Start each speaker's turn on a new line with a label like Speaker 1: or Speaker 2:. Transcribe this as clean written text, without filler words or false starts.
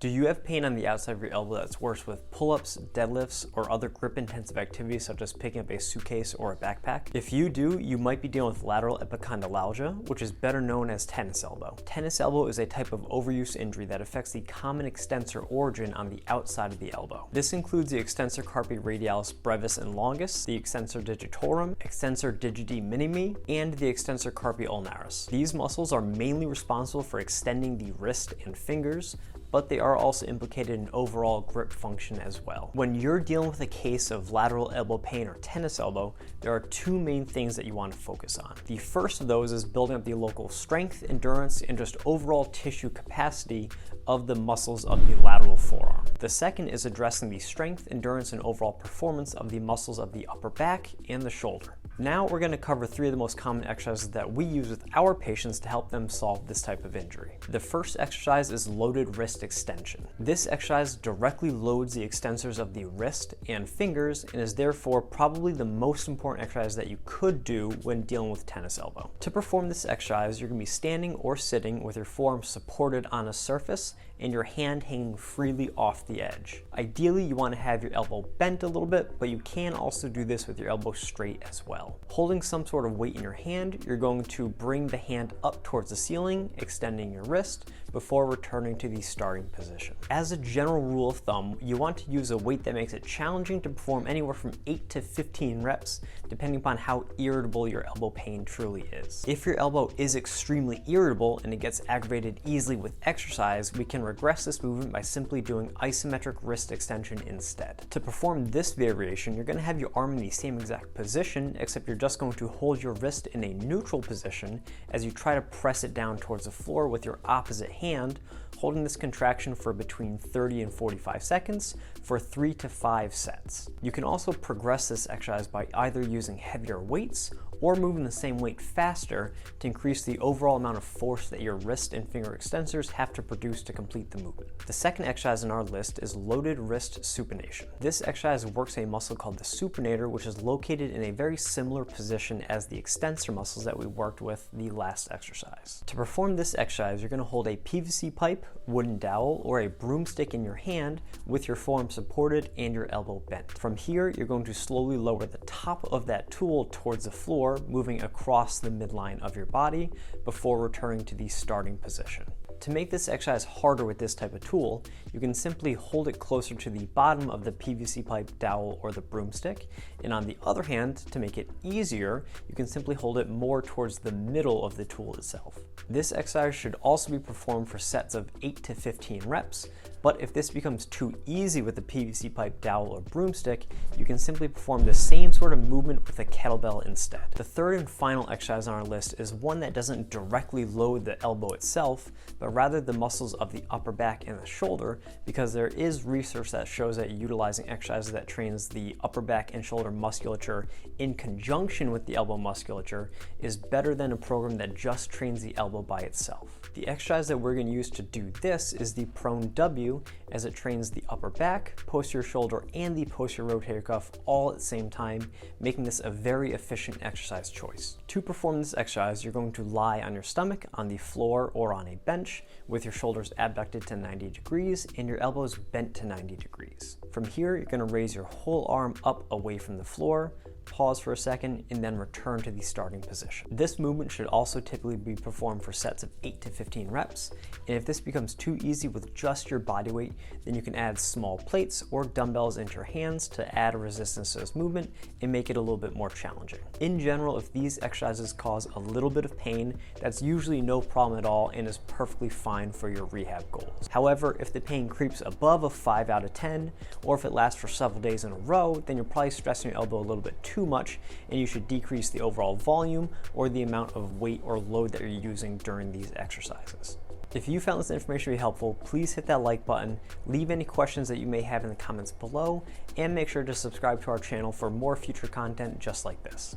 Speaker 1: Do you have pain on the outside of your elbow that's worse with pull-ups, deadlifts, or other grip-intensive activities such as picking up a suitcase or a backpack? If you do, you might be dealing with lateral epicondylalgia, which is better known as tennis elbow. Tennis elbow is a type of overuse injury that affects the common extensor origin on the outside of the elbow. This includes the extensor carpi radialis brevis and longus, the extensor digitorum, extensor digiti minimi, and the extensor carpi ulnaris. These muscles are mainly responsible for extending the wrist and fingers, but they are also implicated in overall grip function as well. When you're dealing with a case of lateral elbow pain or tennis elbow, there are two main things that you want to focus on. The first of those is building up the local strength, endurance, and just overall tissue capacity of the muscles of the lateral forearm. The second is addressing the strength, endurance, and overall performance of the muscles of the upper back and the shoulder. Now we're going to cover three of the most common exercises that we use with our patients to help them solve this type of injury. The first exercise is loaded wrist extension. This exercise directly loads the extensors of the wrist and fingers and is therefore probably the most important exercise that you could do when dealing with tennis elbow. To perform this exercise, you're going to be standing or sitting with your forearm supported on a surface and your hand hanging freely off the edge. Ideally, you want to have your elbow bent a little bit, but you can also do this with your elbow straight as well. Holding some sort of weight in your hand, you're going to bring the hand up towards the ceiling, extending your wrist before returning to the starting position. As a general rule of thumb, you want to use a weight that makes it challenging to perform anywhere from 8 to 15 reps, depending upon how irritable your elbow pain truly is. If your elbow is extremely irritable and it gets aggravated easily with exercise, we can regress this movement by simply doing isometric wrist extension instead. To perform this variation, you're going to have your arm in the same exact position, except you're just going to hold your wrist in a neutral position as you try to press it down towards the floor with your opposite hand, holding this contraction for between 30 and 45 seconds for 3 to 5 sets. You can also progress this exercise by either using heavier weights or moving the same weight faster to increase the overall amount of force that your wrist and finger extensors have to produce to complete the movement. The second exercise on our list is loaded wrist supination. This exercise works a muscle called the supinator, which is located in a very similar position as the extensor muscles that we worked with the last exercise. To perform this exercise, you're going to hold a PVC pipe, wooden dowel, or a broomstick in your hand with your forearm supported and your elbow bent. From here, you're going to slowly lower the top of that tool towards the floor, moving across the midline of your body before returning to the starting position. To make this exercise harder with this type of tool, you can simply hold it closer to the bottom of the PVC pipe, dowel, or the broomstick. And on the other hand, to make it easier, you can simply hold it more towards the middle of the tool itself. This exercise should also be performed for sets of 8 to 15 reps, but if this becomes too easy with the PVC pipe, dowel, or broomstick, you can simply perform the same sort of movement with a kettlebell instead. The third and final exercise on our list is one that doesn't directly load the elbow itself, but rather the muscles of the upper back and the shoulder, because there is research that shows that utilizing exercises that trains the upper back and shoulder musculature in conjunction with the elbow musculature is better than a program that just trains the elbow by itself. The exercise that we're going to use to do this is the prone W, as it trains the upper back, posterior shoulder, and the posterior rotator cuff all at the same time, making this a very efficient exercise choice. To perform this exercise, you're going to lie on your stomach, on the floor, or on a bench, with your shoulders abducted to 90 degrees and your elbows bent to 90 degrees. From here, you're going to raise your whole arm up away from the floor, pause for a second, and then return to the starting position. This movement should also typically be performed for sets of 8 to 15 reps, and if this becomes too easy with just your body weight, then you can add small plates or dumbbells into your hands to add resistance to this movement and make it a little bit more challenging. In general, if these exercises cause a little bit of pain, that's usually no problem at all and is perfectly fine for your rehab goals. However, if the pain creeps above a 5 out of 10, or if it lasts for several days in a row, then you're probably stressing your elbow a little bit too much, and you should decrease the overall volume or the amount of weight or load that you're using during these exercises. If you found this information to be helpful, please hit that like button, leave any questions that you may have in the comments below, and make sure to subscribe to our channel for more future content just like this.